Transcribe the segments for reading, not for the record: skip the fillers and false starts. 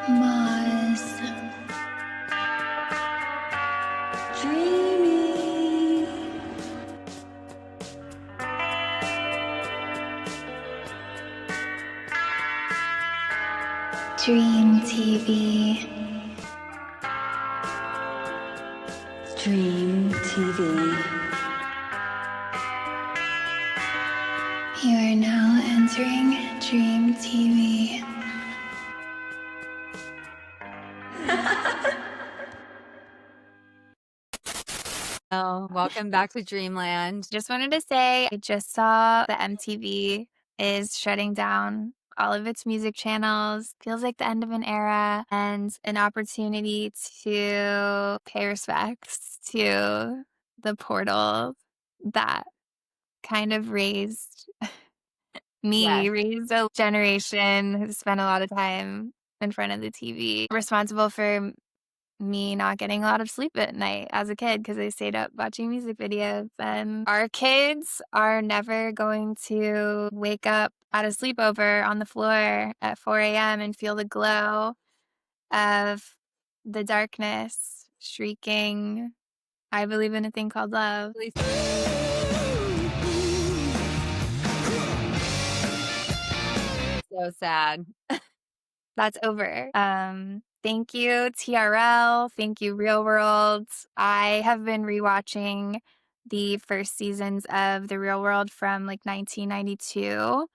Moz Dreamy. Dream TV. Dream TV. You are now entering Dream TV. Oh, welcome back to Dreamland. Just wanted to say, I just saw the MTV is shutting down all of its music channels. Feels like the end of an era and an opportunity to pay respects to the portal that kind of raised me, Yes. raised a generation who spent a lot of time in front of the TV, responsible for me not getting a lot of sleep at night as a kid because I stayed up watching music videos. And our kids are never going to wake up at a sleepover on the floor at 4 a.m. and feel the glow of the darkness shrieking, I believe in a thing called love. So sad. That's over. Thank you, TRL. Thank you, Real World. I have been rewatching the first seasons of The Real World from like 1992,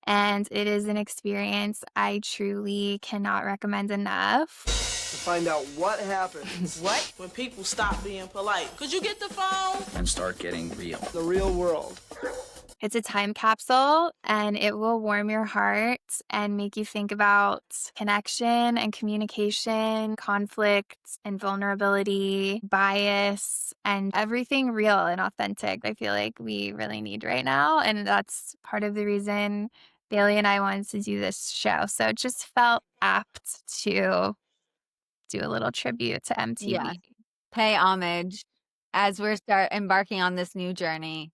and it is an experience I truly cannot recommend enough. To find out what happens when people stop being polite. Could you get the phone? And start getting real. The real world. It's a time capsule and it will warm your heart and make you think about connection and communication, conflict and vulnerability, bias, and everything real and authentic. I feel like we really need right now. And that's part of the reason Bailey and I wanted to do this show. So it just felt apt to do a little tribute to MTV. Yeah. Pay homage as we're embarking on this new journey.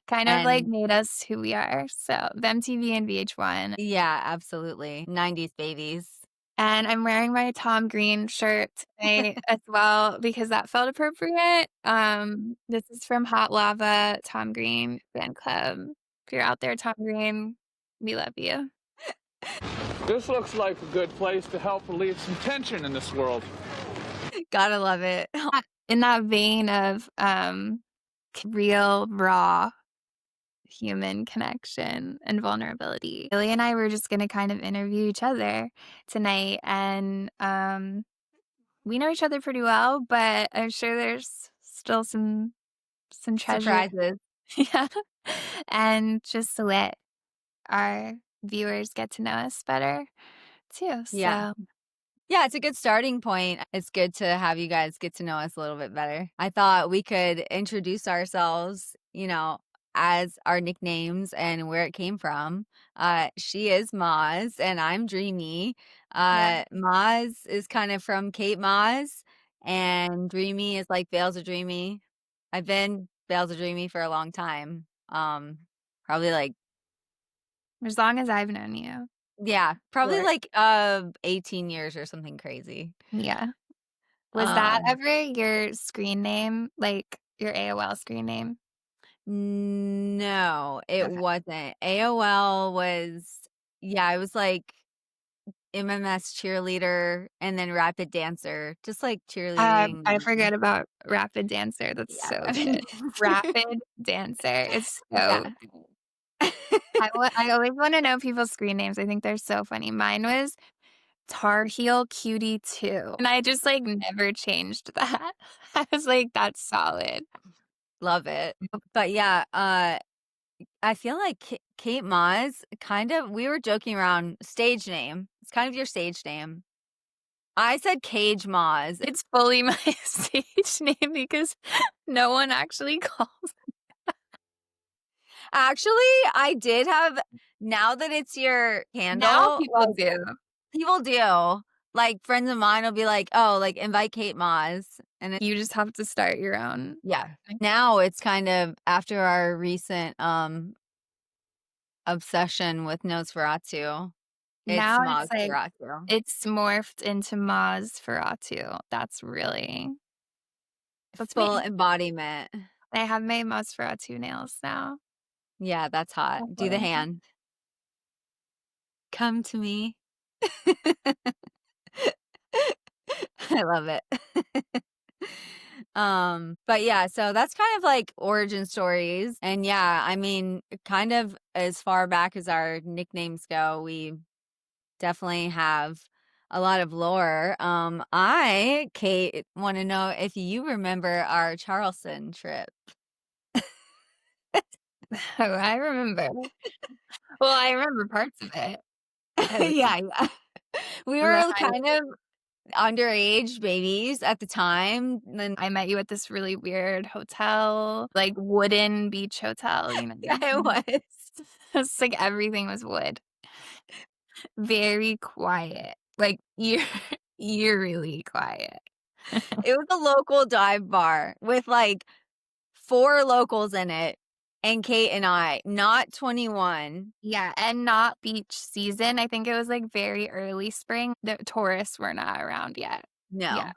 Kind of like made us who we are. So the MTV and VH1. Yeah, absolutely. 90s babies. And I'm wearing my Tom Green shirt today as well because that felt appropriate. This is from Hot Lava, Tom Green fan club. If you're out there, Tom Green, we love you. This looks like a good place to help relieve some tension in this world. Gotta love it. In that vein of real, raw human connection and vulnerability. Billy and I were just going to kind of interview each other tonight, and we know each other pretty well, but I'm sure there's still some treasure. Surprises. Yeah. And just to let our viewers get to know us better too. Yeah. So Yeah, it's a good starting point. It's good to have you guys get to know us a little bit better. I thought we could introduce ourselves, as our nicknames and where it came from. She is Moz and I'm Dreamy. Yeah. Moz is kind of from Kate Moz and Dreamy is like Bales of Dreamy. I've been Bales of Dreamy for a long time. Probably like As long as I've known you. Yeah, probably Sure. like 18 years or something crazy. Yeah. Was that ever your screen name, like your AOL screen name? No, it Okay. wasn't. AOL was, it was like MMS cheerleader and then rapid dancer, just like cheerleading. I forget about Rapid Dancer. That's Yeah. so good. Rapid Dancer. It's so Yeah. good. I always want to know people's screen names. I think they're so funny. Mine was Tar Heel Cutie 2. And I just like never changed that. I was like, that's solid. Love it. But yeah, I feel like Kate Moz we were joking around stage name. It's kind of your stage name. I said Cage Moz. It's fully my stage name because no one actually calls it. Actually, I did have, now that it's your handle. Now people do. People do. Like friends of mine will be like, oh, like invite Kate Moz. And You just have to start your own. yeah. Now it's kind of after our recent obsession with Nosferatu. It's Now it's Moz like Dreamy. it's morphed into Moz Ferratu. That's Full me. embodiment. I have my Moz Ferratu nails now. Yeah, that's hot. Do the Definitely. hand. Come to me. I love it. But yeah, so that's kind of like origin stories. And yeah, I mean, kind of as far back as our nicknames go, we definitely have a lot of lore. Kate, want to know if you remember our Charleston trip. Oh, I remember. Well, I remember parts of it because Yeah. We of the were kind of underage babies at the time. Then I met you at this really weird hotel, like wooden beach hotel, you know. yeah, it was. It's like everything was wood. Very quiet. Like eerily quiet. It was a local dive bar with like 4 locals in it and Kate and I, not 21. Yeah, and not beach season. I think it was like very early spring. The tourists were not around yet. No. Yeah.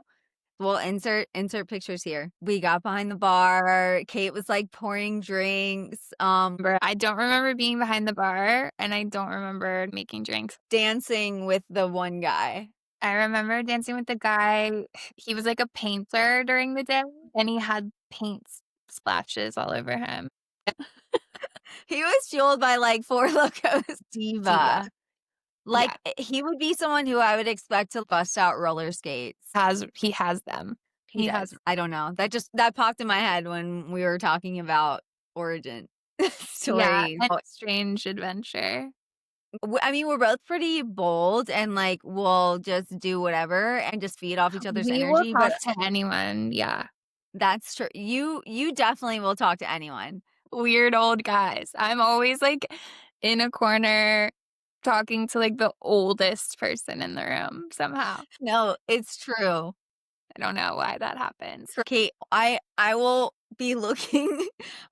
Well, insert pictures here. We got behind the bar. Kate was like pouring drinks, I don't remember being behind the bar, and I don't remember making drinks. dancing with the one guy. I remember dancing with the guy. He was like a painter during the day, and he had paint splashes all over him. He was fueled by like 4 Locos Diva. Yeah. Like he would be someone who I would expect to bust out roller skates. He has them. He does. does. I don't know. That popped in my head when we were talking about origin stories. Yeah, and strange adventure. I mean, we're both pretty bold and like we'll just do whatever and just feed off each other's We will energy. talk But to anyone. Yeah. that's true. You definitely will talk to anyone. Weird old guys. I'm always like in a corner talking to like the oldest person in the room somehow. No, it's true. I don't know why that happens. Kate, I will be looking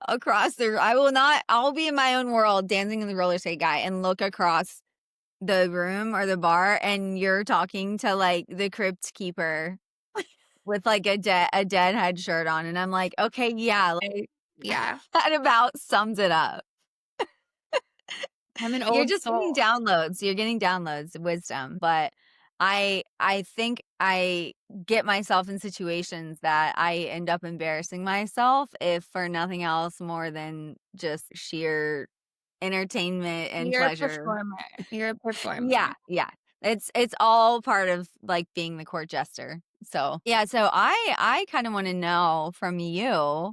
across I'll be in my own world dancing in the roller skate guy and look across the room or the bar and you're talking to like the crypt keeper with like a deadhead shirt on and I'm like, okay, yeah, Yeah. that about sums it up. I'm an You're old just soul. getting downloads. You're getting downloads, wisdom. But I think I get myself in situations that I end up embarrassing myself, if for nothing else more than just sheer entertainment and You're a pleasure. performer. You're a performer. Yeah. It's all part of like being the court jester. So yeah, so I kind of want to know from you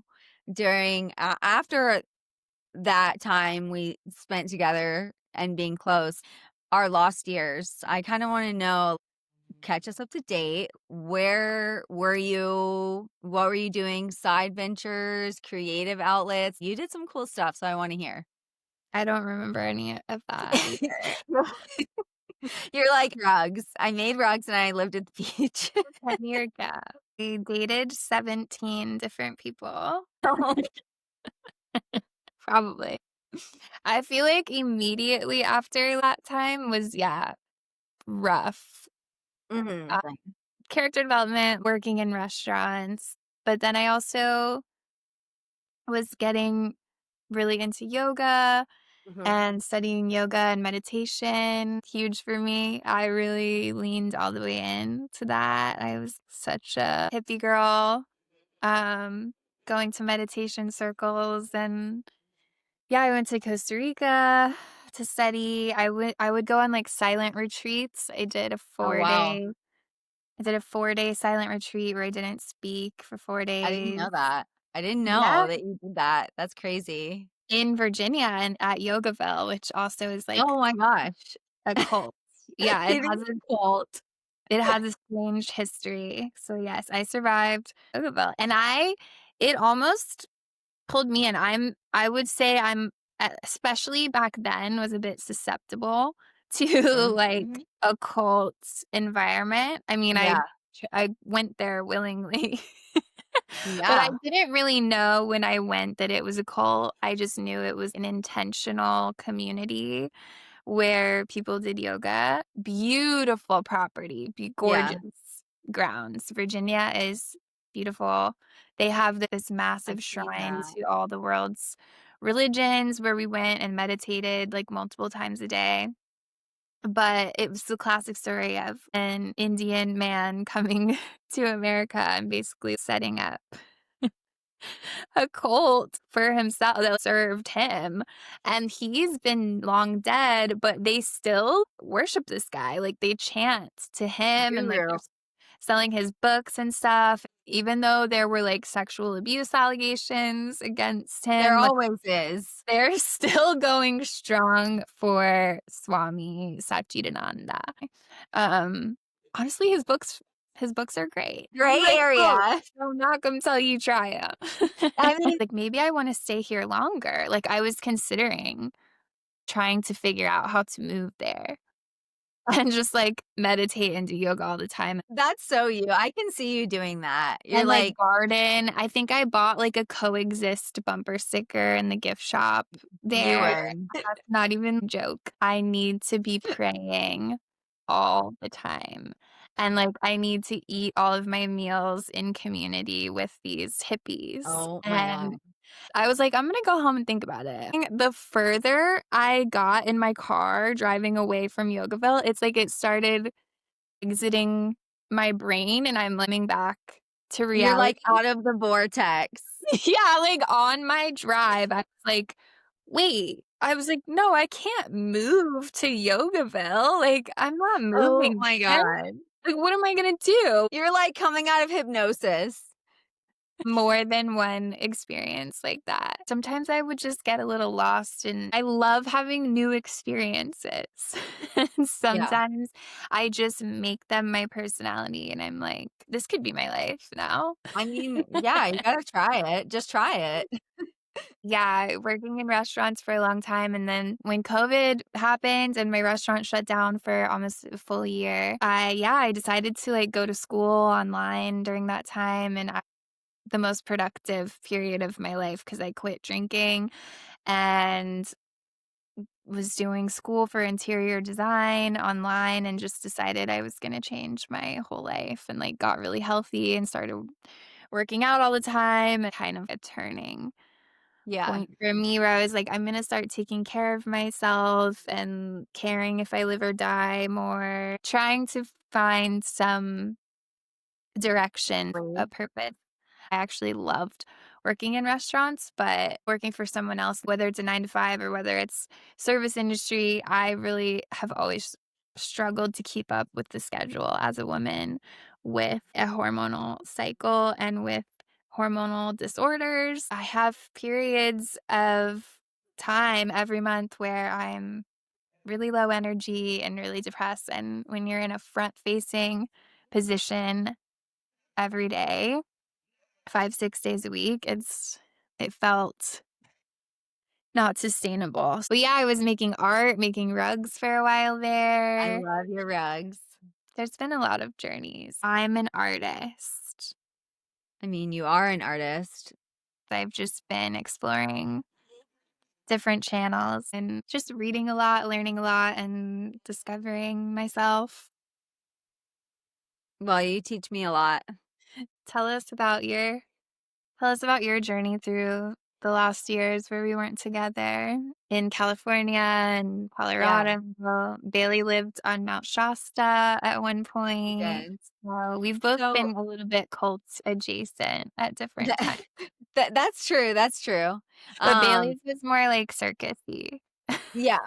during after that time we spent together and being close, our lost years. I kind of want to know, catch us up to date. Where were you? What were you doing? Side ventures, creative outlets. You did some cool stuff, so I want to hear. I don't remember any of that either. You're like rugs. I made rugs and I lived at the beach. 10-year gap. We dated 17 different people. Probably. I feel like immediately after that time was, rough. Mhm. Character development, working in restaurants. But then I also was getting really into yoga and studying yoga and meditation. Huge for me. I really leaned all the way into that. I was such a hippie girl, going to meditation circles. And yeah, I went to Costa Rica to study. I would go on like silent retreats. I did a Oh, wow. 4-day silent retreat where I didn't speak for 4 days. I didn't know that. I didn't Yeah. know that you did that. That's crazy. In Virginia and at Yogaville, which also is like Oh my gosh. a cult. Yeah, It is a cult. it has a strange history. So yes, I survived Yogaville. And it almost pulled me in. I would say especially back then, was a bit susceptible to like Mhm. a cult environment. I mean, Yeah. I went there willingly. But Yeah. I didn't really know when I went that it was a cult. I just knew it was an intentional community where people did yoga. Beautiful property, gorgeous grounds. Virginia is beautiful. They have this massive I've seen shrine that. to all the world's religions where we went and meditated like multiple times a day. But it was the classic story of an Indian man coming to America and basically setting up a cult for himself that served him. And he's been long dead, but they still worship this guy. Like they chant to him and like Guru. they're selling his books and stuff. Even though there were like sexual abuse allegations against There him, like, always is. they're still going strong for Swami Satchidananda. Honestly, his books are great. Gray Like, area. I'm not gonna tell you try it. I mean, Like maybe I want to stay here longer. Like I was considering trying to figure out how to move there and just like meditate and do yoga all the time. that's so you. I can see you doing that. You're And like, garden. I think I bought like a coexist bumper sticker in the gift shop there. you would. That's not even a joke. I need to be praying all the time. And like I need to eat all of my meals in community with these hippies. Oh my And God. I was like, I'm gonna go home and think about it. The further I got in my car driving away from Yogaville, it's like it started exiting my brain and I'm living back to reality. You're like out of the vortex. Yeah, like on my drive, I was like, wait. I was like, no, I can't move to Yogaville. Like, I'm not moving. Oh my there. God. Like, what am I gonna do? You're like coming out of hypnosis. More than one experience like that. Sometimes I would just get a little lost and I love having new experiences. And sometimes I just make them my personality and I'm like, this could be my life now. I mean, yeah, you gotta try it. Just try it. Yeah, working in restaurants for a long time. And then when COVID happened and my restaurant shut down for almost a full year, I decided to like go to school online during that time. And the most productive period of my life because I quit drinking and was doing school for interior design online and just decided I was going to change my whole life and like got really healthy and started working out all the time. Kind of a turning point for me where I was like, I'm going to start taking care of myself and caring if I live or die more, trying to find some direction, a purpose. I actually loved working in restaurants, but working for someone else, whether it's a 9 to 5 or whether it's service industry, I really have always struggled to keep up with the schedule as a woman with a hormonal cycle and with hormonal disorders. I have periods of time every month where I'm really low energy and really depressed. And when you're in a front-facing position every day, 5, 6 days a week, it felt not sustainable. But yeah, I was making art, making rugs for a while I there. love your rugs. There's been a lot of journeys. I'm an artist. I mean, you are an artist. I've just been exploring different channels and just reading a lot, learning a lot, and discovering myself. Well, you teach me a lot. Tell us about your journey through the last years where we weren't together in California and Colorado. Bailey lived on Mount Shasta at one point. Did. So we've both So- been a little bit cult adjacent at different times. That's true. That's true. But Bailey's was more like circusy. Yeah.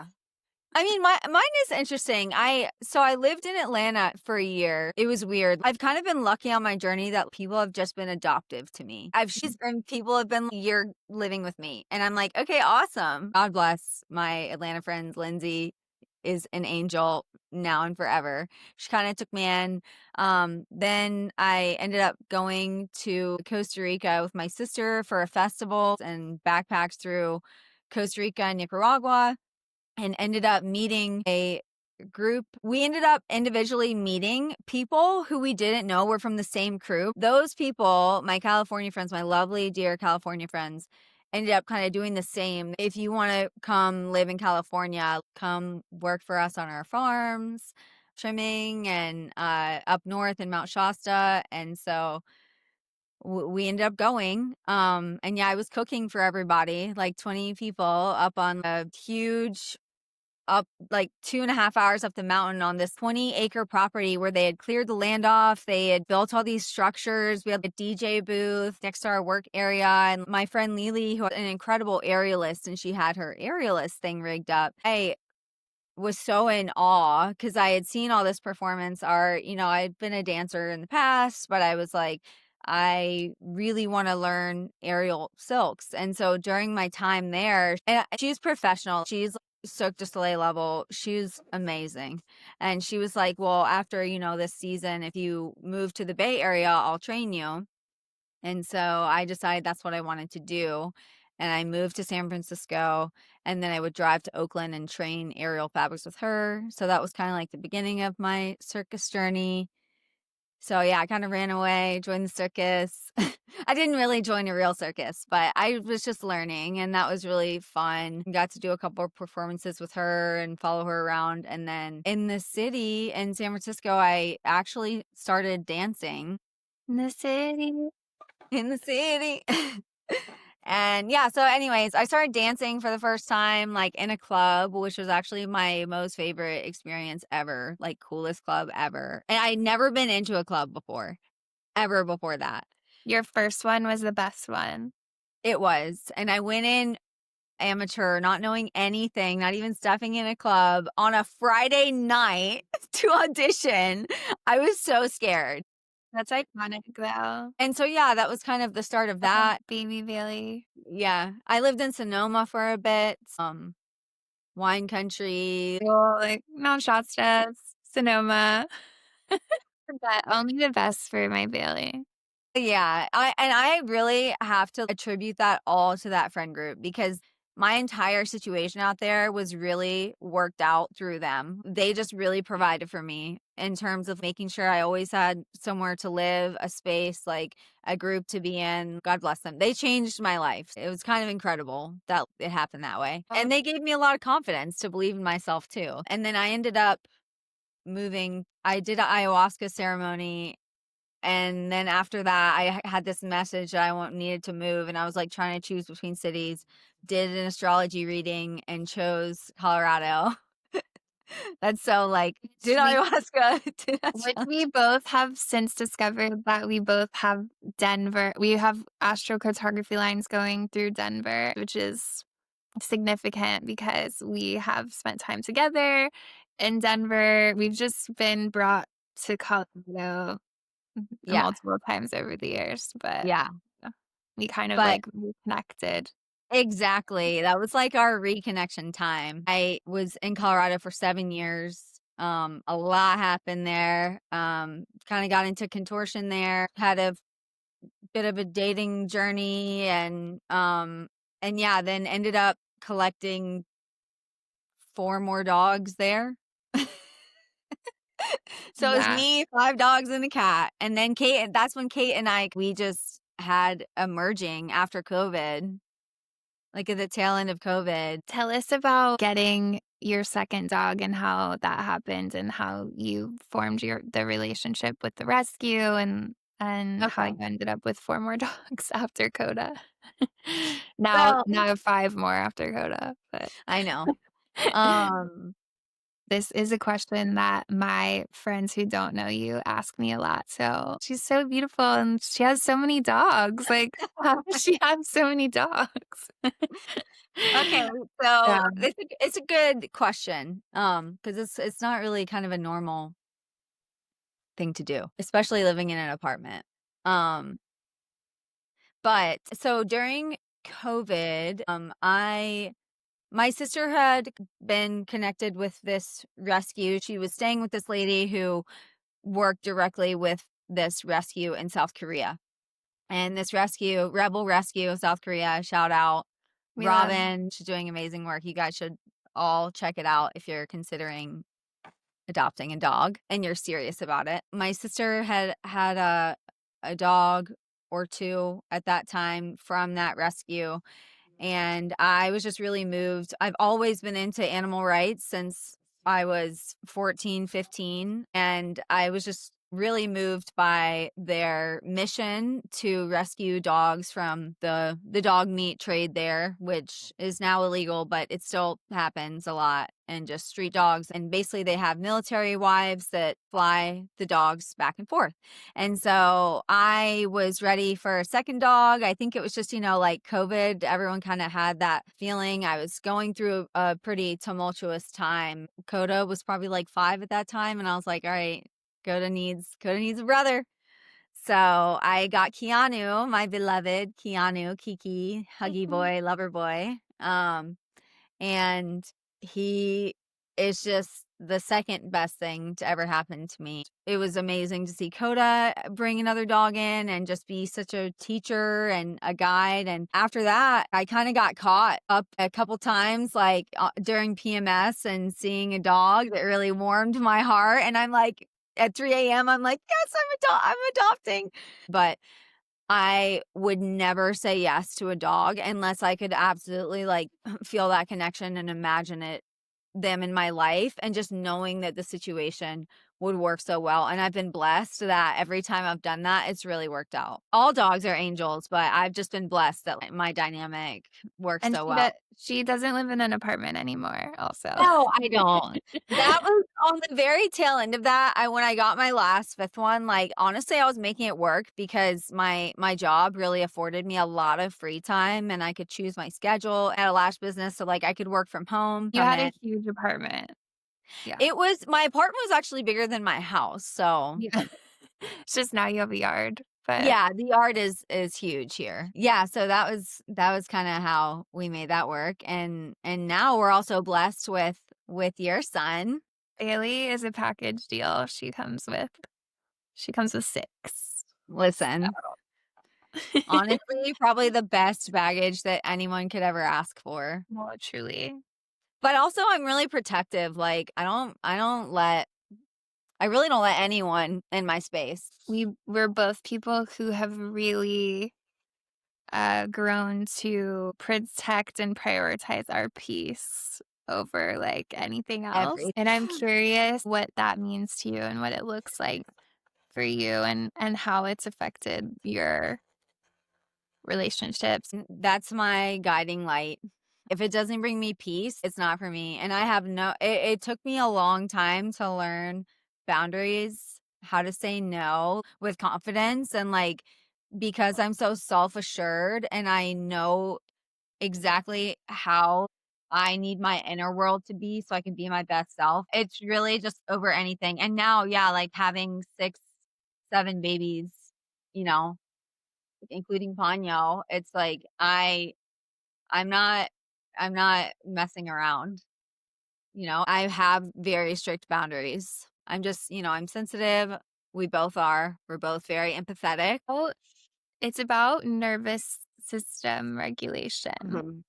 I mean, mine is interesting. I lived in Atlanta for a year. It was weird. I've kind of been lucky on my journey that people have just been adoptive to me. And people have been, you're living with me. And I'm like, okay, awesome. God bless my Atlanta friends. Lindsay is an angel now and forever. She kind of took me in. Then I ended up going to Costa Rica with my sister for a festival and backpacked through Costa Rica and Nicaragua. And ended up meeting a group. We ended up individually meeting people who we didn't know were from the same group. Those people, my California friends, my lovely, dear California friends, ended up kind of doing the same. If you want to come live in California, come work for us on our farms, trimming, and up north in Mount Shasta. And so we ended up going. And yeah, I was cooking for everybody, like 20 people up on a huge, up like 2.5 hours up the mountain on this 20-acre property where they had cleared the land off. They had built all these structures. We had a DJ booth next to our work area. And my friend Lily, who was an incredible aerialist, and she had her aerialist thing rigged up. I was so in awe because I had seen all this performance art. I'd been a dancer in the past, but I was like, I really want to learn aerial silks. And so during my time there, and she's professional. She's Cirque du Soleil level. She's amazing. And she was like, well, after, this season, if you move to the Bay Area, I'll train you. And so I decided that's what I wanted to do. And I moved to San Francisco, and then I would drive to Oakland and train aerial fabrics with her. So that was kind of like the beginning of my circus journey. So yeah, I kind of ran away, joined the circus. I didn't really join a real circus, but I was just learning, and that was really fun. Got to do a couple of performances with her and follow her around. And then in the city in San Francisco, I actually started dancing. In the city. In the city. And yeah, so anyways, I started dancing for the first time, like in a club, which was actually my most favorite experience ever, like coolest club ever. And I'd never been into a club before, ever before that. Your first one was the best one. It was. And I went in amateur, not knowing anything, not even stepping in a club on a Friday night to audition. I was so scared. That's iconic, though. And so, yeah, that was kind of the start of that. Baby Bailey. Yeah. I lived in Sonoma for a bit. Wine country. Well, like Mount Shasta, Sonoma. But only the best for my Bailey. Yeah. I really have to attribute that all to that friend group, because my entire situation out there was really worked out through them. They just really provided for me in terms of making sure I always had somewhere to live, a space, like a group to be in. God bless them. They changed my life. It was kind of incredible that it happened that way. And they gave me a lot of confidence to believe in myself too. And then I ended up moving. I did an ayahuasca ceremony. And then after that, I had this message that I needed to move. And I was like trying to choose between cities, did an astrology reading, and chose Colorado. That's so like, did ayahuasca. Which we both have since discovered that we both have Denver. We have astrocartography lines going through Denver, which is significant because we have spent time together in Denver. We've just been brought to Colorado multiple times over the years, but yeah, we kind of like reconnected. Exactly. That was like our reconnection time. I was in Colorado for 7 years. A lot happened there. Kind of got into contortion there, had a bit of a dating journey, and yeah, then ended up collecting 4 more dogs there. So it was me, 5 dogs, and a cat. And then that's when Kate and I, we just had a merging after COVID, like at the tail end of COVID. Tell us about getting your second dog and how that happened, and how you formed the relationship with the rescue, and how you ended up with 4 more dogs after Coda. Now 5 more after Coda. But I know. This is a question that my friends who don't know you ask me a lot. So she's so beautiful, and she has so many dogs. Like, how does she have so many dogs? Okay, so it's a good question, because it's not really kind of a normal thing to do, especially living in an apartment. But so during COVID, my sister had been connected with this rescue. She was staying with this lady who worked directly with this rescue in South Korea. And this rescue, Rebel Rescue of South Korea, shout out. Robin, she's doing amazing work. You guys should all check it out if you're considering adopting a dog and you're serious about it. My sister had a dog or 2 at that time from that rescue. And I was just really moved. I've always been into animal rights since I was 14, 15, and I was just really moved by their mission to rescue dogs from the dog meat trade there, which is now illegal, but it still happens a lot, and just street dogs. And basically they have military wives that fly the dogs back and forth. And so I was ready for a second dog. I think it was just, like COVID, everyone kind of had that feeling. I was going through a pretty tumultuous time. Coda was probably like 5 at that time, and I was like, all right, Coda needs a brother. So I got Keanu, my beloved Keanu, Kiki, huggy boy, lover boy. And he is just the second best thing to ever happen to me. It was amazing to see Coda bring another dog in and just be such a teacher and a guide. And after that, I kind of got caught up a couple times, like during PMS, and seeing a dog that really warmed my heart. And I'm like, at 3 a.m., I'm like, yes, I'm adopting. But I would never say yes to a dog unless I could absolutely like feel that connection and imagine them in my life, and just knowing that the situation would work so well. And I've been blessed that every time I've done that, it's really worked out. All dogs are angels, but I've just been blessed that my dynamic works And so well. she doesn't live in an apartment anymore also. No, I don't. That was on the very tail end of that. When I got my last 5th one, like, honestly, I was making it work because my job really afforded me a lot of free time, and I could choose my schedule at a lash business. So like I could work from home. You had a huge apartment. Yeah. My apartment was actually bigger than my house. So Yeah. It's just now you have a yard. But yeah, the yard is huge here. Yeah, so that was kind of how we made that work. And now we're also blessed with your son. Bailey is a package deal. She comes with 6. Listen, honestly, probably the best baggage that anyone could ever ask for. Well, truly. But also I'm really protective. Like I really don't let anyone in my space. We're both people who have really grown to protect and prioritize our peace over like anything else. Everything. And I'm curious what that means to you and what it looks like for you, and how it's affected your relationships. That's my guiding light. If it doesn't bring me peace, it's not for me. And I have it took me a long time to learn boundaries, how to say no with confidence, and like, because I'm so self-assured and I know exactly how I need my inner world to be so I can be my best self. It's really just over anything. And now, yeah, like having 6, 7 babies, including Ponyo, it's like I'm not messing around. I have very strict boundaries. I'm just, I'm sensitive. We both are. We're both very empathetic. Oh, it's about nervous system regulation. Mhm.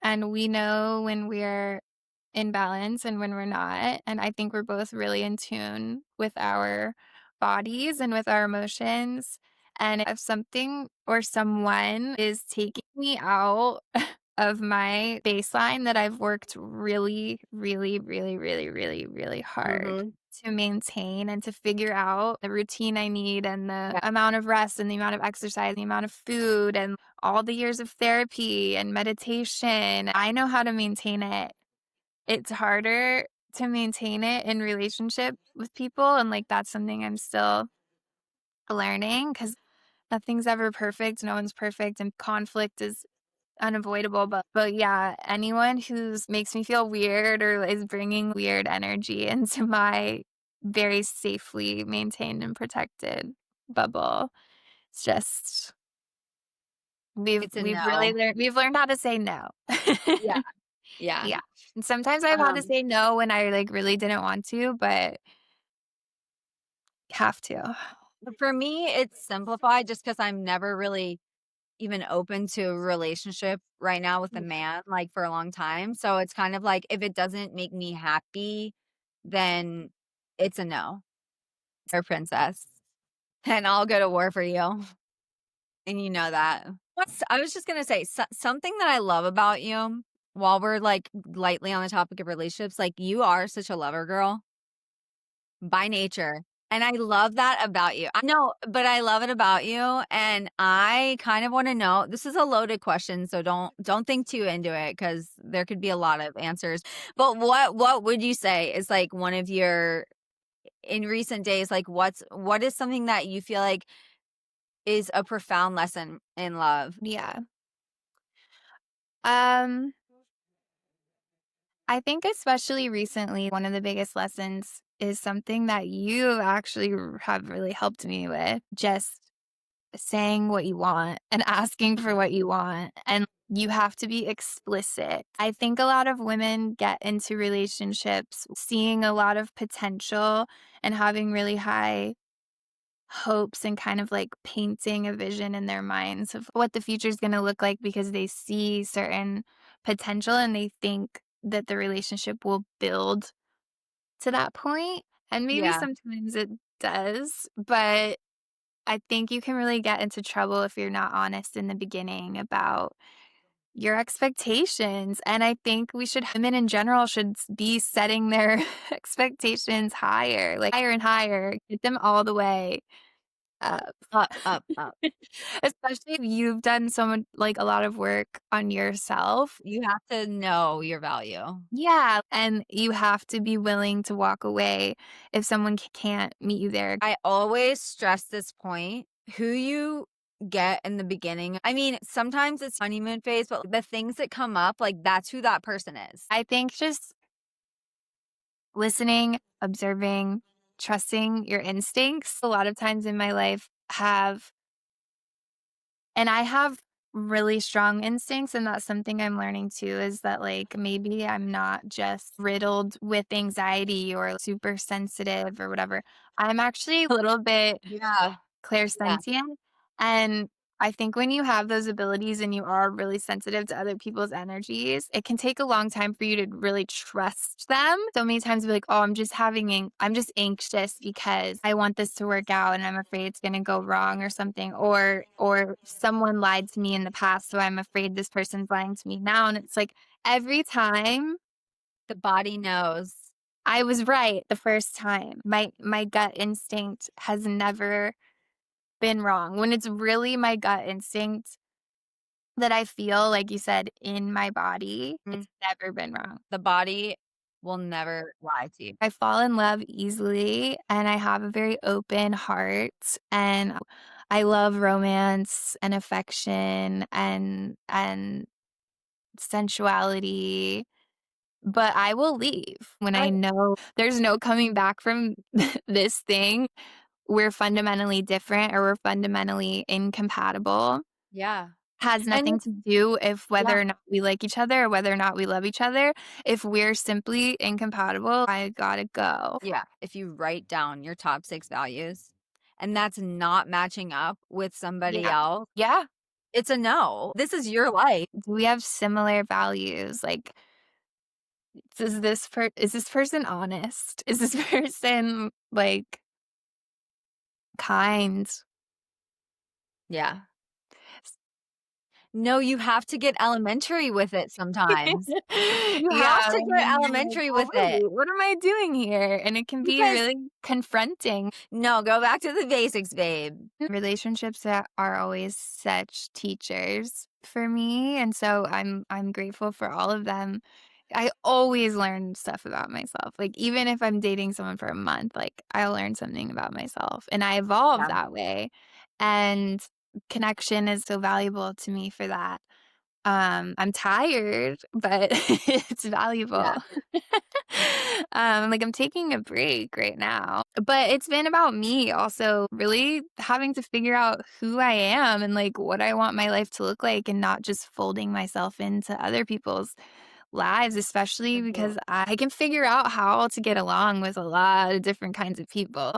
And we know when we're in balance and when we're not. And I think we're both really in tune with our bodies and with our emotions. And if something or someone is taking me out of my baseline that I've worked really, really, really, really, really, really hard Mhm. to maintain and to figure out the routine I need, and the amount of rest and the amount of exercise, the amount of food, and all the years of therapy and meditation, I know how to maintain it. It's harder to maintain it in relationship with people, and like that's something I'm still learning, because nothing's ever perfect. No one's perfect, and conflict is unavoidable. But yeah, anyone who's makes me feel weird or is bringing weird energy into my very safely maintained and protected bubble, it's just It's a we've no. really learned how to say no. Yeah. Yeah. Yeah. And sometimes I've had to say no when I like really didn't want to, but have to. For me, it's simplified just because I'm never really even open to a relationship right now with a man, like for a long time. So it's kind of like, if it doesn't make me happy, then it's a no. Or princess. And I'll go to war for you. And you know that. I was just gonna say something that I love about you while we're like lightly on the topic of relationships, like you are such a lover girl by nature. And I love that about you. I know, but I love it about you. And I kind of want to know, this is a loaded question, so don't think too into it because there could be a lot of answers. But what would you say is like one of your in recent days, like what is something that you feel like is a profound lesson in love? Yeah. Um, I think especially recently, one of the biggest lessons is something that you actually have really helped me with. Just saying what you want and asking for what you want. And you have to be explicit. I think a lot of women get into relationships seeing a lot of potential and having really high hopes and kind of like painting a vision in their minds of what the future is going to look like because they see certain potential and they think that the relationship will build to that point. And maybe Yeah. sometimes it does, but I think you can really get into trouble if you're not honest in the beginning about your expectations. And I think women in general should be setting their expectations higher, like higher and higher, get them all the way up. Up. Especially if you've done so much, like a lot of work on yourself. You have to know your value. Yeah. And you have to be willing to walk away if someone can't meet you there. I always stress this point, who you get in the beginning. I mean, sometimes it's honeymoon phase, but the things that come up, like that's who that person is. I think just listening, observing, trusting your instincts. A lot of times in my life I have really strong instincts, and that's something I'm learning too, is that like maybe I'm not just riddled with anxiety or super sensitive or whatever. I'm actually a little bit Yeah. clairsentient. And I think when you have those abilities and you are really sensitive to other people's energies, it can take a long time for you to really trust them. So many times, I'll be like, oh, I'm just anxious because I want this to work out and I'm afraid it's going to go wrong or something. Or someone lied to me in the past, so I'm afraid this person's lying to me now. And it's like every time The body knows. I was right the first time. My gut instinct has never been wrong. When it's really my gut instinct that I feel, like you said, in my body, it's never been wrong. The body will never lie to you. I fall in love easily and I have a very open heart and I love romance and affection and sensuality, but I will leave when I know there's no coming back from this thing. We're fundamentally different or we're fundamentally incompatible. Yeah. Has And nothing to do if whether yeah. or not we like each other or whether or not we love each other. If we're simply incompatible, I gotta go. Yeah. If you write down your top 6 values and that's not matching up with somebody Yeah. else, Yeah. it's a no. This is your life. Do we have similar values? Like, is this person honest? Is this person like kind? Yeah. No, you have to get elementary with it sometimes. You have Yeah, to and get then you're like, elementary "Well, with it. wait, what am I doing here?" And it can be Because really confronting. no, go back to the basics, babe. Relationships that are always such teachers for me, and so I'm grateful for all of them. I always learn stuff about myself. Like even if I'm dating someone for a month, like I'll learn something about myself and I evolve Yeah. that way. And connection is so valuable to me for that. I'm tired, but it's valuable. Yeah. Like I'm taking a break right now, but it's been about me also really having to figure out who I am and like what I want my life to look like and not just folding myself into other people's lives, especially because I can figure out how to get along with a lot of different kinds of people.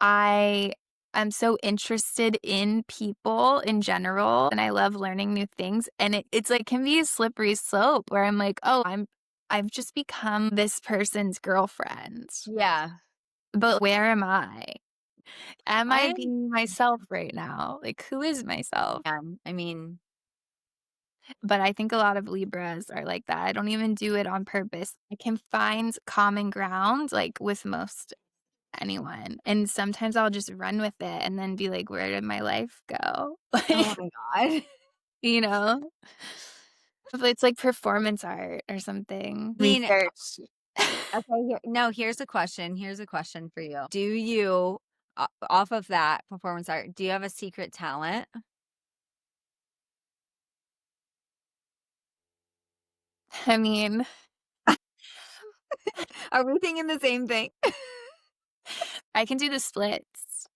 I am so interested in people in general and I love learning new things. And it's like can be a slippery slope where I'm like, oh, I've just become this person's girlfriend. Yeah. But where am I? Am I I being myself right now? Like who is myself? I mean, But I think a lot of Libras are like that. I don't even do it on purpose. I can find common ground, like, with most anyone, and sometimes I'll just run with it and then be like, "Where did my life go?" Oh Like, my god. you know? But it's like performance art or something. I mean, Research. okay, here's a question. Here's a question for you. Do you, off of that performance art, do you have a secret talent? I mean, Are we thinking the same thing? I can do the splits.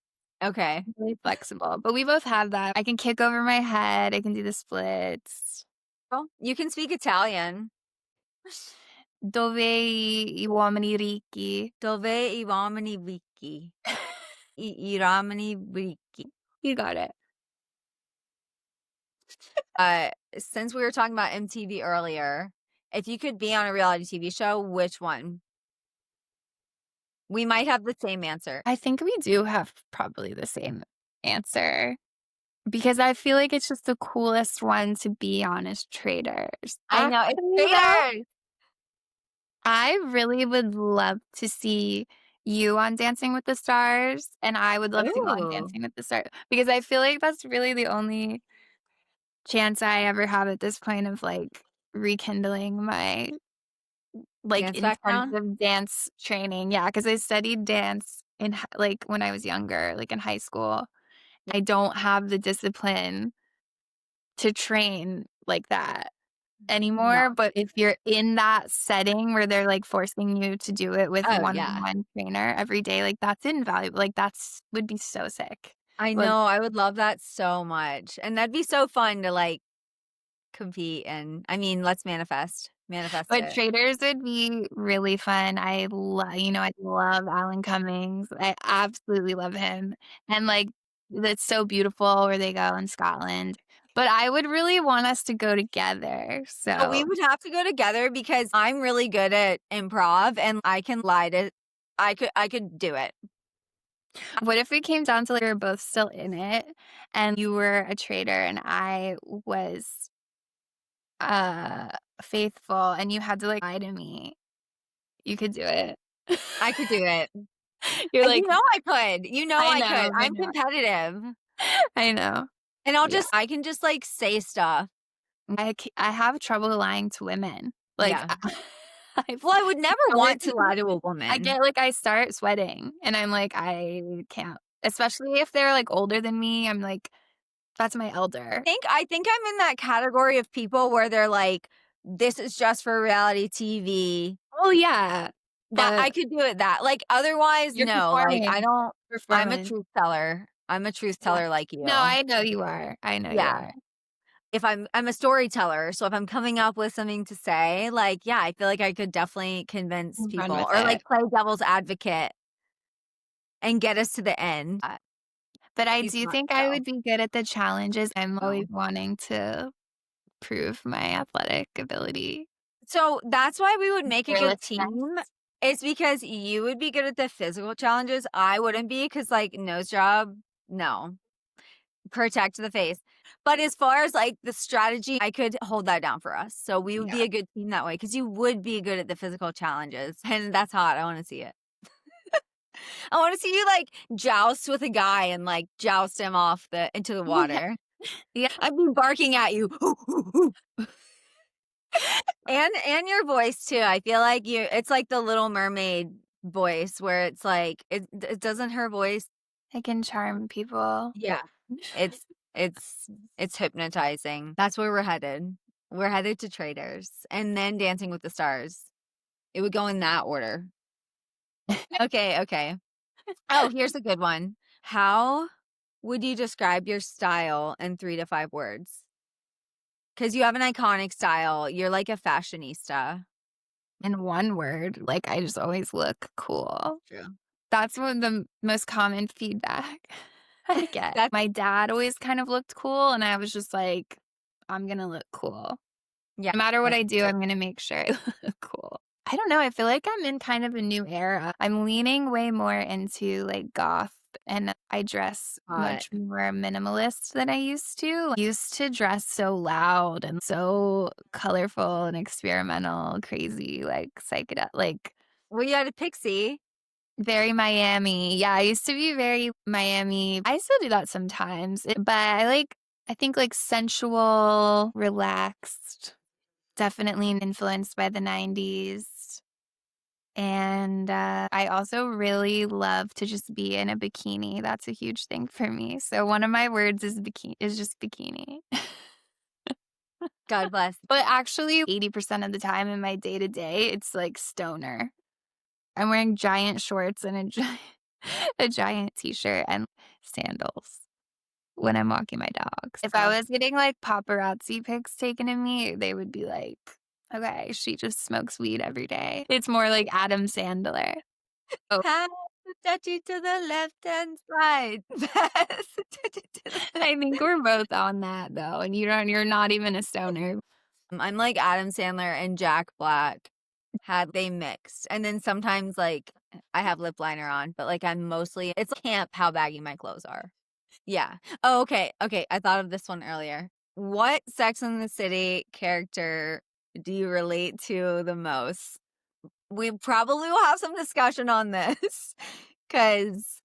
Okay. Really flexible, but we both have that. I can kick over my head, I can do the splits. Well, you can speak Italian. Dove I uomini ricchi? Dove I uomini ricchi? I uomini ricchi. You got it. Since we were talking about MTV earlier, if you could be on a reality TV show, which one? We might have the same answer. I think we do have probably the same answer because I feel like it's just the coolest one to be on is Traders. I know, it's Actually, though, Traders! I really would love to see you on Dancing with the Stars, and I would love to go on Ooh. Dancing with the Stars because I feel like that's really the only chance I ever have at this point of, like, rekindling my, like, Dance background? intensive dance training. Yeah, because I studied dance in like, when I was younger, like, in high school. I don't have the discipline to train like that No. anymore, but if you're in that setting where they're, like, forcing you to do it with Oh, yeah. one-on-one trainer every day, like, that's invaluable, like, that's would be so sick. I But know, I would love that so much, and that'd be so fun to, like, compete and I mean, let's manifest but it. Traders would be really fun. I love Alan Cummings. I absolutely love him, and, like, that's so beautiful where they go in Scotland, but I would really want us to go together, But we so would have to go together because I'm really good at improv and I can lie to I could do it. what if it came down to, like, we were both still in it, and you were a trader and I was, uh, faithful, and you had to, like, lie to me? You could do it. I could do it. You're You like, know I could. You know "I I could. know, I I'm know, competitive. I know." And Yeah. I can just, like, say stuff. I have trouble lying to women. Like, Yeah. I've Well, I would never always want to lie to a I woman. get like, I start sweating, and I'm like, "I can't." Especially if they're, like, older than me, I'm like, "That's my elder." I think I'm in that category of people where they're like, "This is just for reality TV." Oh, yeah, That I but could do it that. Like, otherwise, you're no, like, I performing. don't I'm a Performance. truth teller. I'm a truth Yeah. teller like No, you. I know you are. I know you Yeah. are. If I'm a storyteller, so if I'm coming up with something to say, like, yeah, I feel like I could definitely convince Run people with or, like, it. play devil's advocate and get us to the end. But I Be do smart think I though. would be good at the challenges. I'm Oh. always wanting to prove my athletic ability. So, that's why we would make a good Fearlessness. team. It's because you would be good at the physical challenges, I wouldn't be because like, nose job, no. Protect the face. But as far as, like, the strategy, I could hold that down for us. So we would Yeah. be a good team that way because you would be good at the physical challenges, and that's hot. I wanna see it. I wanna see you, like, joust with a guy and, like, joust him off into the Yeah. water. Yeah. I'd be barking at you. And your voice too. I feel like it's like the Little Mermaid voice where it's like it doesn't her voice. I can charm people. Yeah. It's it's it's hypnotizing. That's where we're headed. We're headed to Traders and then Dancing with the Stars. It would go in that order. Okay, okay. Oh, here's a good one. How would you describe your style in 3 to 5 words? Because you have an iconic style. You're like a fashionista. In one word, like, I just always look cool. True. That's one of the most common feedback I get. That's My dad always kind of looked cool, and I was just like, "I'm gonna look cool. yeah. No matter what That's I do, true. I'm gonna make sure I look cool." I don't know, I feel like I'm in kind of a new era. I'm leaning way more into, like, goth and I dress Hot. much more minimalist than I used to. I used to dress so loud and so colorful and experimental, crazy, like psychedelic, like Well, you had a pixie. very Miami. Yeah, I used to be very Miami. I still do that sometimes, but I think like sensual, relaxed, definitely influenced by the 90s. And I also really love to just be in a bikini. That's a huge thing for me. So one of my words is just bikini. God bless. But actually 80% of the time in my day-to-day, it's like stoner. I'm wearing giant shorts and a giant t-shirt and sandals when I'm walking my dogs. If I was getting like paparazzi pics taken of me, they would be like, okay, she just smokes weed every day. It's more like Adam Sandler. Oh. Pass the touchy to the left-hand side. Pass the touchy to the I think we're both on that though, and you're not even a stoner. I'm like Adam Sandler and Jack Black had they mixed. And then sometimes like I have lip liner on, but like it's camp how baggy my clothes are. Yeah. Oh, okay. Okay. I thought of this one earlier. What Sex and the City character do you relate to the most? We probably will have some discussion on this because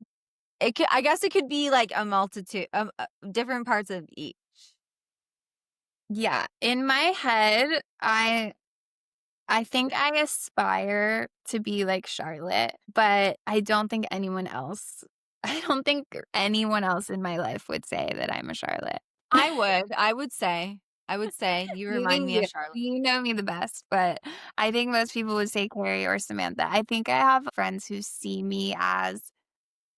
I guess it could be like a multitude of different parts of each. Yeah, in my head, I think I aspire to be like Charlotte, but I don't think anyone else in my life would say that I'm a Charlotte. I would say you remind me of Charlotte. You know me the best, but I think most people would say Carrie or Samantha. I think I have friends who see me as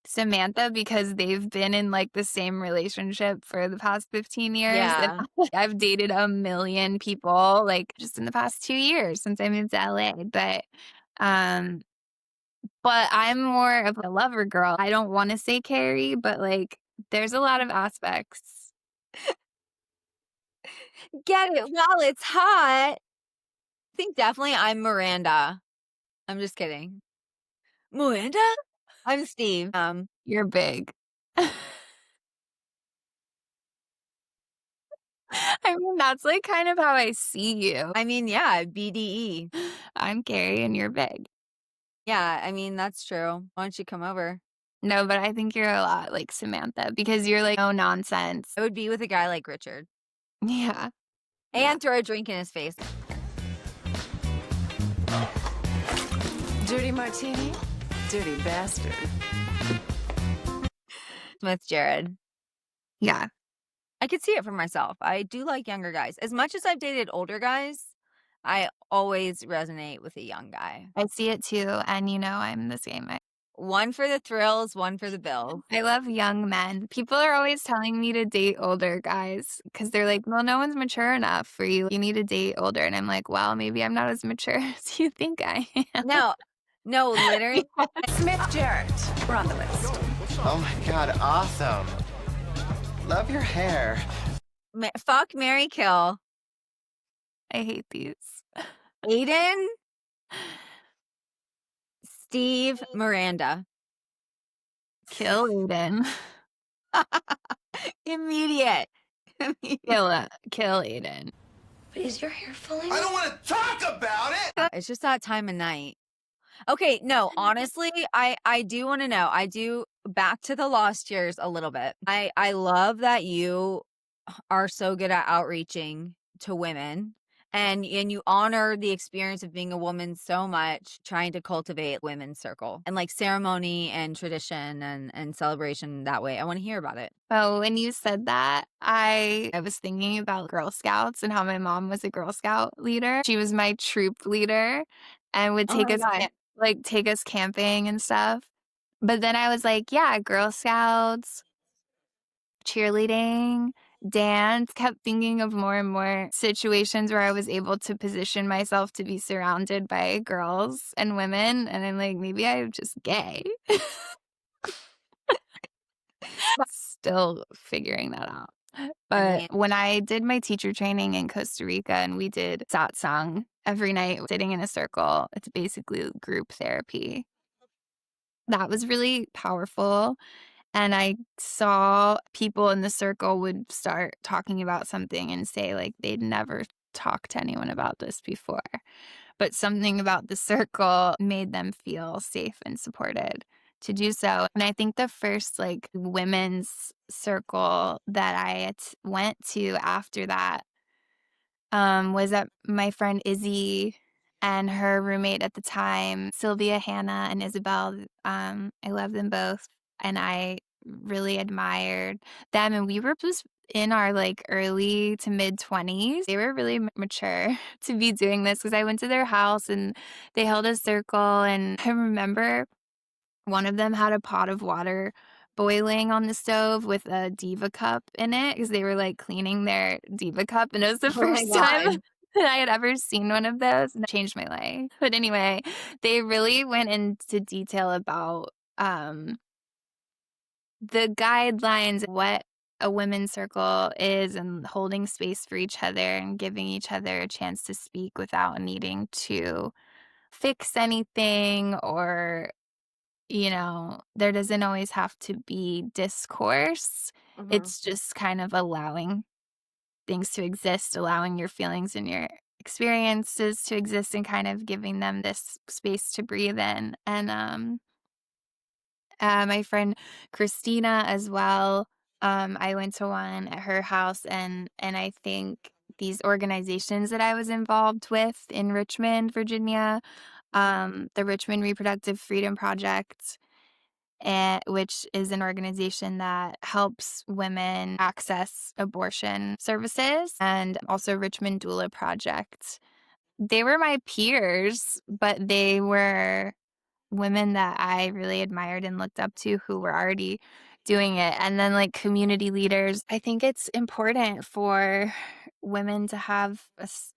Samantha because they've been in like the same relationship for the past 15 years. Yeah. And I've dated a million people like just in the past 2 years since I moved to LA. But I'm more of a lover girl. I don't want to say Carrie, but like there's a lot of aspects. Get it while it's hot. I think definitely I'm Miranda. I'm just kidding. Miranda? I'm Steve. You're big. I mean, that's like kind of how I see you. I mean, yeah, BDE. I'm Carrie and you're big. Yeah, I mean, that's true. Why don't you come over? No, but I think you're a lot like Samantha because you're like no nonsense. I would be with a guy like Richard. Yeah. And throw a drink in his face. Dirty martini? Dirty bastard. With Jared. Yeah. I could see it for myself. I do like younger guys. As much as I've dated older guys, I always resonate with a young guy. I see it too. And you know, I'm the same. One for the thrills, one for the bills. I love young men. People are always telling me to date older guys because they're like, well, no one's mature enough for you. You need to date older. And I'm like, well, maybe I'm not as mature as you think I am. No, literally. Smith Jarrett. We're on the list. Oh my god, awesome. Love your hair. Fuck, marry, kill. I hate these. Aiden, Steve, Miranda. Kill Aiden. Immediate. Kill Aiden. But is your hair falling? I don't want to talk about it! It's just that time of night. Okay, no, honestly, I do want to know. I do, back to the lost years a little bit. I love that you are so good at outreaching to women and you honor the experience of being a woman so much, trying to cultivate women's circle and like ceremony and tradition and celebration that way. I want to hear about it. Oh, when you said that, I was thinking about Girl Scouts and how my mom was a Girl Scout leader. She was my troop leader and would take take us camping and stuff. But then I was like, yeah, Girl Scouts, cheerleading, dance, kept thinking of more and more situations where I was able to position myself to be surrounded by girls and women. And I'm like, maybe I'm just gay. Still figuring that out. But when I did my teacher training in Costa Rica and we did satsang every night, sitting in a circle, it's basically group therapy. That was really powerful. And I saw people in the circle would start talking about something and say like they'd never talked to anyone about this before. But something about the circle made them feel safe and supported to do so. And I think the first like women's circle that I went to after that was that my friend Izzy and her roommate at the time, Sylvia, Hannah, and Isabel. I love them both, and I really admired them. And we were just in our like early to mid 20s. They were really mature to be doing this because I went to their house and they held a circle. And I remember one of them had a pot of water boiling on the stove with a Diva cup in it because they were like cleaning their Diva cup. And it was the Oh my first time God. that I had ever seen one of those, and it changed my life. But anyway, they really went into detail about the guidelines, what a women's circle is, and holding space for each other and giving each other a chance to speak without needing to fix anything or there doesn't always have to be discourse. It's just kind of allowing things to exist, allowing your feelings and your experiences to exist and kind of giving them this space to breathe in. And my friend Christina as well, I went to one at her house and I think these organizations that I was involved with in Richmond, Virginia, the Richmond Reproductive Freedom Project, which is an organization that helps women access abortion services, and also Richmond Doula Project. They were my peers, but they were women that I really admired and looked up to who were already doing it. And then like community leaders, I think it's important for women to have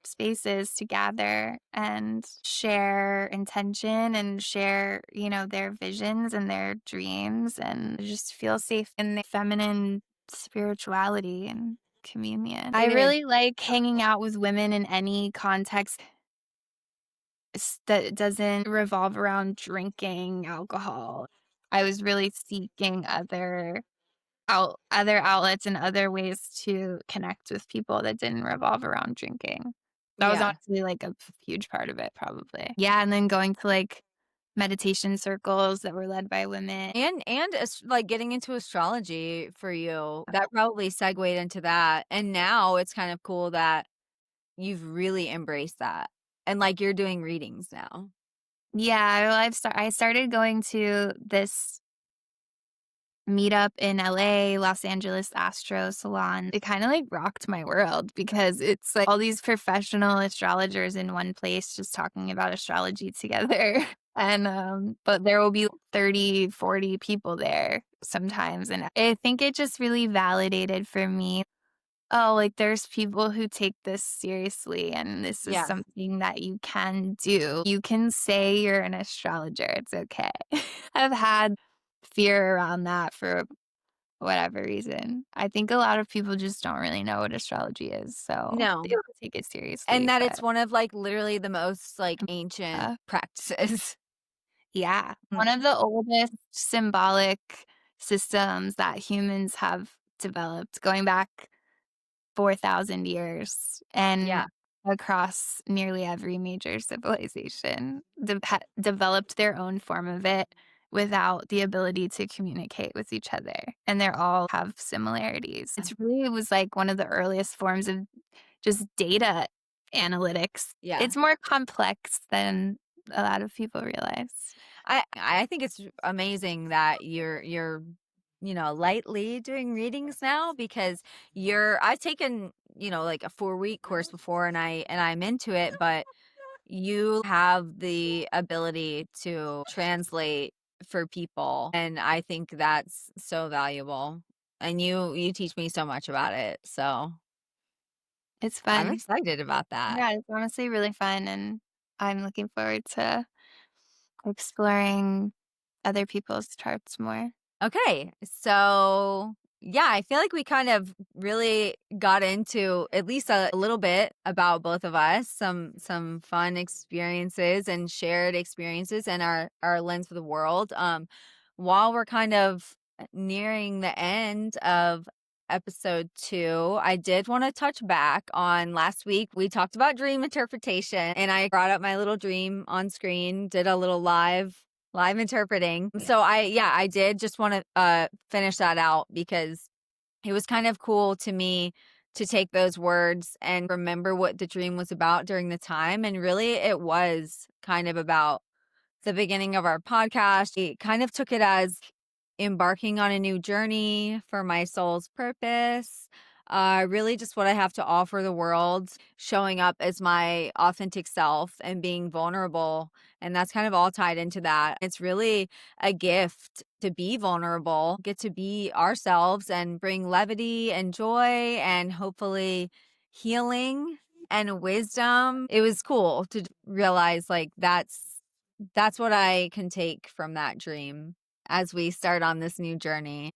spaces to gather and share intention and share, their visions and their dreams and just feel safe in the feminine spirituality and communion. I really like hanging out with women in any context that doesn't revolve around drinking alcohol. I was really seeking other outlets and other ways to connect with people that didn't revolve around drinking. That was Yeah. honestly like a huge part of it, probably. Yeah, and then going to like meditation circles that were led by women. And like getting into astrology for you, that probably segued into that. And now it's kind of cool that you've really embraced that. And like you're doing readings now. Yeah, well, I started going to this meetup in LA, Los Angeles Astro Salon. It kind of like rocked my world because it's like all these professional astrologers in one place just talking about astrology together. And but there will be 30, 40 people there sometimes. And I think it just really validated for me, oh, like there's people who take this seriously and this is something that you can do. You can say you're an astrologer. It's okay. I've had fear around that for whatever reason. I think a lot of people just don't really know what astrology is, so No. they don't take it seriously. And that but it's one of like literally the most like ancient practices. yeah, one of the oldest symbolic systems that humans have developed going back 4,000 years and across nearly every major civilization developed their own form of it without the ability to communicate with each other. And they all have similarities. It was like one of the earliest forms of just data analytics. Yeah. It's more complex than a lot of people realize. I think it's amazing that you're lightly doing readings now because I've taken, like a 4-week course before and I'm into it, but you have the ability to translate for people. And I think that's so valuable. And you teach me so much about it. So It's fun. I'm excited about that. Yeah, it's honestly really fun. And I'm looking forward to exploring other people's charts more. Okay. So yeah, I feel like we kind of really got into at least a little bit about both of us, some fun experiences and shared experiences and our lens for the world. While we're kind of nearing the end of episode 2, I did want to touch back on last week. We talked about dream interpretation, and I brought up my little dream on screen, did a little live interpreting. So I did just want to finish that out because it was kind of cool to me to take those words and remember what the dream was about during the time. And really, it was kind of about the beginning of our podcast. It kind of took it as embarking on a new journey for my soul's purpose. Really just what I have to offer the world, showing up as my authentic self and being vulnerable. And that's kind of all tied into that. It's really a gift to be vulnerable, get to be ourselves and bring levity and joy and hopefully healing and wisdom. It was cool to realize like that's what I can take from that dream as we start on this new journey.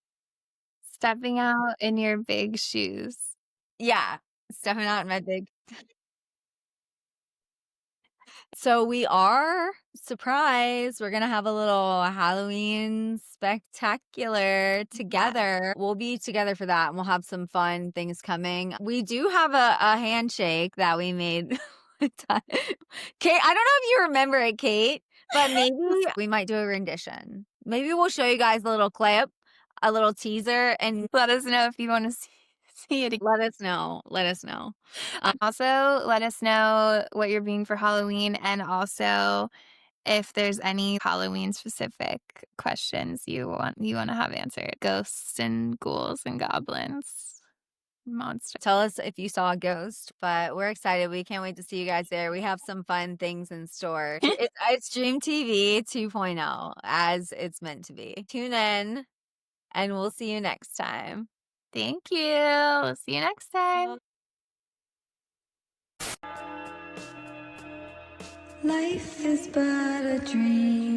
Stepping out in your big shoes. Yeah, stepping out in my big. So we are, surprise, we're going to have a little Halloween spectacular together. We'll be together for that, and we'll have some fun things coming. We do have a handshake that we made one time. Kate, I don't know if you remember it, Kate, but maybe we might do a rendition. Maybe we'll show you guys a little clip, a little teaser, and Let us know if you want to see it. let us know. Let us know. Also, let us know what you're being for Halloween, and also if there's any Halloween specific questions you want to have answered. Ghosts and ghouls and goblins, monsters. Tell us if you saw a ghost, but we're excited. We can't wait to see you guys there. We have some fun things in store. It's Dream TV 2.0 as it's meant to be. Tune in and we'll see you next time. Thank you. We'll see you next time. Life is but a dream.